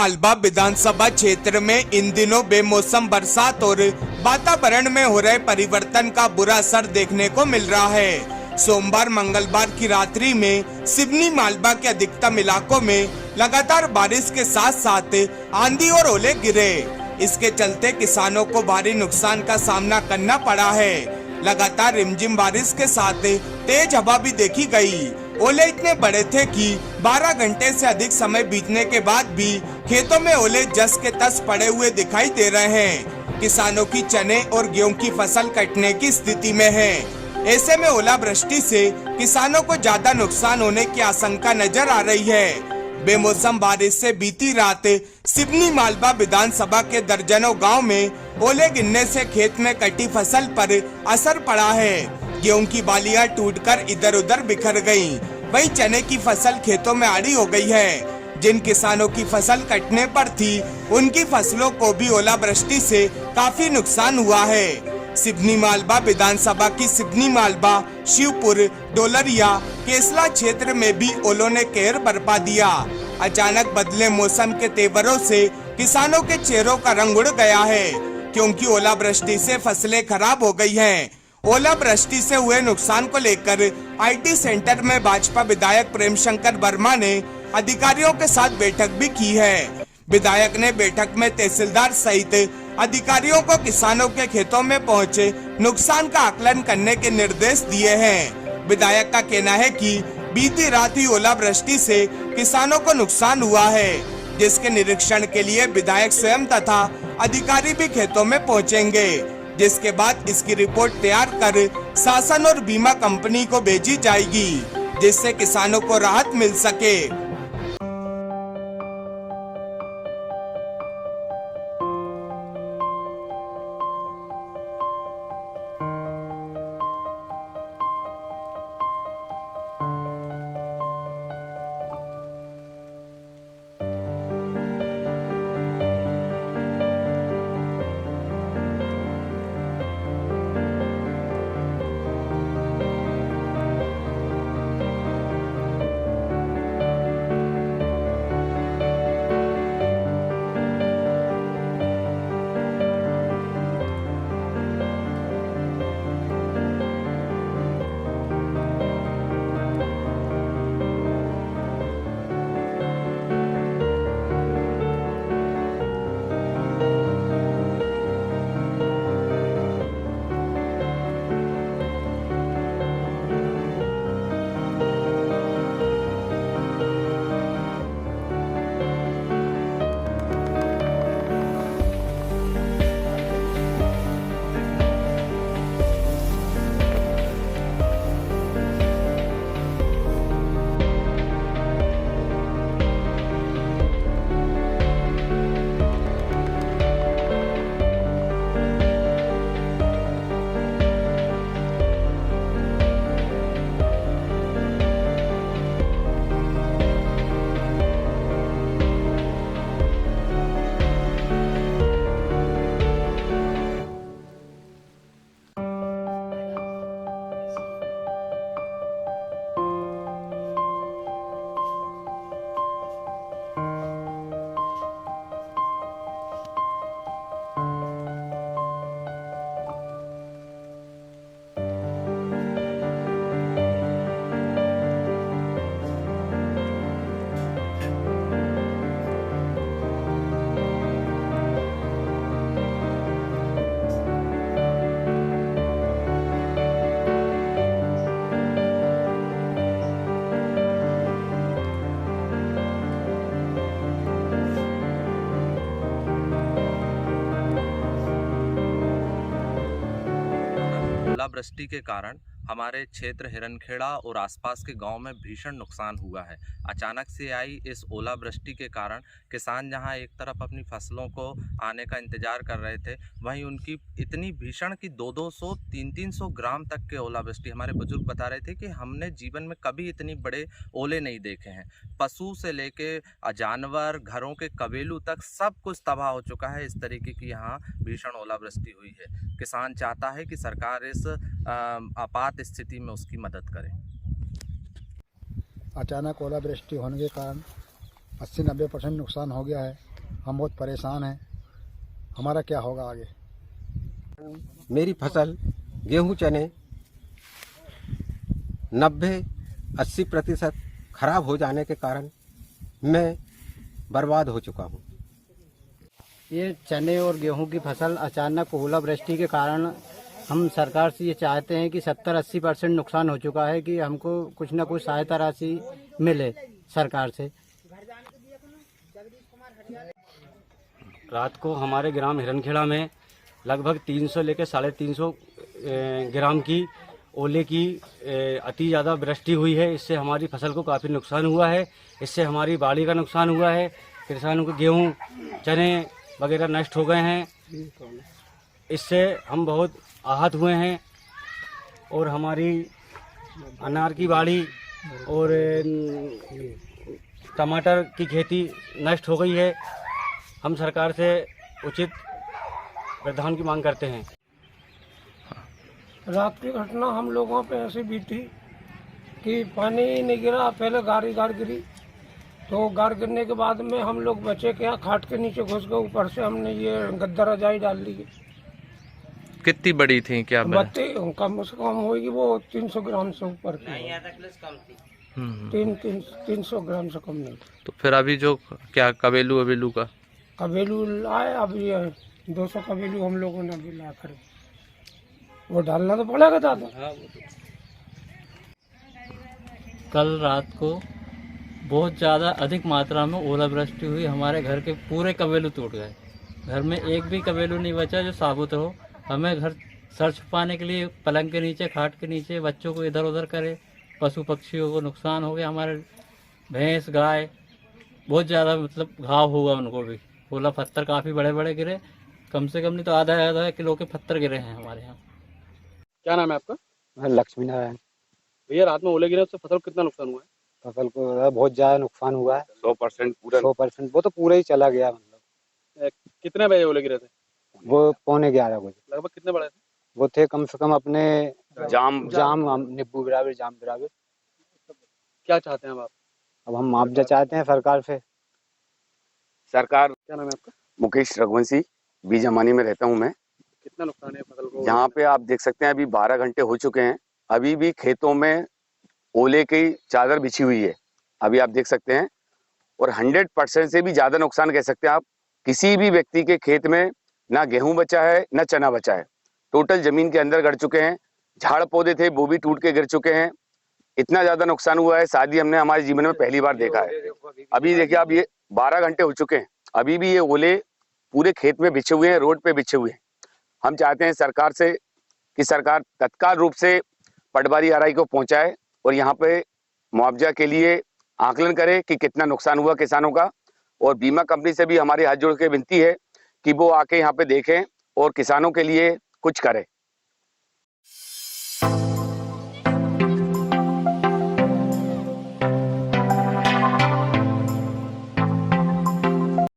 मालवा विधानसभा क्षेत्र में इन दिनों बेमौसम बरसात और वातावरण में हो रहे परिवर्तन का बुरा असर देखने को मिल रहा है। सोमवार मंगलवार की रात्रि में सिवनी मालवा के अधिकतम इलाकों में लगातार बारिश के साथ साथ आंधी और ओले गिरे। इसके चलते किसानों को भारी नुकसान का सामना करना पड़ा है। लगातार रिमझिम बारिश के साथ तेज हवा भी देखी गई। ओले इतने बड़े थे कि 12 घंटे से अधिक समय बीतने के बाद भी खेतों में ओले जस के तस पड़े हुए दिखाई दे रहे हैं। किसानों की चने और गेहूं की फसल कटने की स्थिति में है। ऐसे में ओलावृष्टि से किसानों को ज्यादा नुकसान होने की आशंका नजर आ रही है। बेमौसम बारिश से बीती रात सिवनी मालवा विधानसभा के दर्जनों गांव में ओले गिरने से खेत में कटी फसल पर असर पड़ा है। गेहूं की बालियां टूटकर इधर उधर बिखर गईं। वहीं चने की फसल खेतों में आड़ी हो गई है। जिन किसानों की फसल कटने पर थी, उनकी फसलों को भी ओलावृष्टि से काफी नुकसान हुआ है। सिवनी मालवा विधानसभा की सिवनी मालवा, शिवपुर, डोलरिया, केसला क्षेत्र में भी ओलों ने कहर बरपा दिया। अचानक बदले मौसम के तेवरों से किसानों के चेहरों का रंग उड़ गया है, क्योंकि ओलावृष्टि से फसलें खराब हो गई हैं। ओलावृष्टि से हुए नुकसान को लेकर आईटी सेंटर में भाजपा विधायक प्रेम शंकर वर्मा ने अधिकारियों के साथ बैठक भी की है। विधायक ने बैठक में तहसीलदार सहित अधिकारियों को किसानों के खेतों में पहुंचे नुकसान का आकलन करने के निर्देश दिए हैं। विधायक का कहना है कि बीती रात ही ओलावृष्टि से किसानों को नुकसान हुआ है, जिसके निरीक्षण के लिए विधायक स्वयं तथा अधिकारी भी खेतों में पहुंचेंगे, जिसके बाद इसकी रिपोर्ट तैयार कर शासन और बीमा कंपनी को भेजी जाएगी, जिससे किसानों को राहत मिल सके। ओलावृष्टि के कारण हमारे क्षेत्र हिरनखेड़ा और आसपास के गांव में भीषण नुकसान हुआ है। अचानक से आई इस ओलावृष्टि के कारण किसान जहां एक तरफ अपनी फसलों को आने का इंतजार कर रहे थे, वहीं उनकी इतनी भीषण कि 200 300 ग्राम तक के ओलावृष्टि। हमारे बुजुर्ग बता रहे थे कि हमने जीवन में कभी इतनी बड़े ओले नहीं देखे हैं। पशु से लेके जानवर, घरों के कबीलू तक सब कुछ तबाह हो चुका है। इस तरीके की यहाँ भीषण ओलावृष्टि हुई है। किसान चाहता है कि सरकार इस आपात स्थिति में उसकी मदद करे। अचानक ओलावृष्टि होने के कारण 80-90% नुकसान हो गया है। हम बहुत परेशान हैं। हमारा क्या होगा आगे? मेरी फसल गेहूं चने 90-80% खराब हो जाने के कारण मैं बर्बाद हो चुका हूं। ये चने और गेहूं की फसल अचानक ओलावृष्टि के कारण हम सरकार से ये चाहते हैं कि 70-80% नुकसान हो चुका है कि हमको कुछ न कुछ सहायता राशि मिले सरकार से। रात को हमारे ग्राम हिरनखेड़ा में लगभग 300 लेकर 350 ग्राम की ओले की अति ज़्यादा वृष्टि हुई है। इससे हमारी फसल को काफ़ी नुकसान हुआ है। इससे हमारी बाड़ी का नुकसान हुआ है। किसानों के गेहूं चने वगैरह नष्ट हो गए हैं। इससे हम बहुत आहत हुए हैं और हमारी अनार की बाड़ी और टमाटर की खेती नष्ट हो गई है। हम सरकार से उचित प्रावधान की मांग करते हैं। रात की घटना हम लोगों पे ऐसी बीती कि पानी नहीं गिरा, पहले गार गिरी, तो गार गिरने के बाद में हम लोग बचे क्या, खाट के नीचे घुस गए। ऊपर से हमने ये गद्दा रजाई डाल ली। कितनी बड़ी थी क्या? बत्ती कम से कम होगी वो 300 ग्राम से ऊपर की, 300 ग्राम से कम नहीं। तो फिर अभी जो क्या कबेलू का कबेलू लाए, अभी 200 कबेलू हम लोगों ने अभी ला कर वो डालना तो पड़ेगा दादा। कल रात को बहुत ज़्यादा अधिक मात्रा में ओलावृष्टि हुई। हमारे घर के पूरे कबेलू टूट गए। घर में एक भी कबेलू नहीं बचा जो साबुत हो। हमें घर सर छुपाने के लिए पलंग के नीचे, खाट के नीचे बच्चों को इधर उधर करे। पशु पक्षियों को नुकसान हो गया। हमारे भैंस गाय बहुत ज़्यादा मतलब घाव हुआ उनको भी। ओला पत्थर काफ़ी बड़े बड़े गिरे, कम से कम नहीं तो आधा किलो के पत्थर गिरे हैं हमारे यहाँ। क्या नाम है आपका? लक्ष्मी नारायण। भैया रात में ओले गिरे, उससे फसल को कितना नुकसान हुआ है? फसल को बहुत ज्यादा नुकसान हुआ है। 100% पूरा 100%। वो तो पूरा ही चला गया। मतलब कितने बजे ओले गिरे थे? वो 11:15 बजे। लगभग कितने बड़े थे? वो थे कम से कम अपने जाम नींबू बराबर, जाम बराबर। क्या चाहते हैं अब आप? अब हम मुआवजा चाहते हैं सरकार से। सरकार। क्या नाम है आपका? मुकेश रघुवंशी, बीजामानी में रहता हूँ मैं। कितना नुकसान है फसल को? यहाँ पे आप देख सकते हैं अभी 12 घंटे हो चुके हैं, अभी भी खेतों में ओले की चादर बिछी हुई है, अभी आप देख सकते हैं। और 100% से भी ज्यादा नुकसान कह सकते हैं आप। किसी भी व्यक्ति के खेत में ना गेहूं बचा है ना चना बचा है, टोटल जमीन के अंदर गिर चुके हैं। झाड़ पौधे थे वो भी टूट के गिर चुके हैं। इतना ज्यादा नुकसान हुआ है शायद ही हमने हमारे जीवन में पहली बार देखा है। अभी देखिए, अब ये 12 घंटे हो चुके हैं, अभी भी ये ओले पूरे खेत में बिछे हुए हैं, रोड पे बिछे हुए हैं। हम चाहते हैं सरकार से कि सरकार तत्काल रूप से पटवारी आरआई को पहुंचाए और यहाँ पे मुआवजा के लिए आकलन करे कि कितना नुकसान हुआ किसानों का। और बीमा कंपनी से भी हमारी हाथ जोड़ के विनती है कि वो आके यहाँ पे देखें और किसानों के लिए कुछ करें।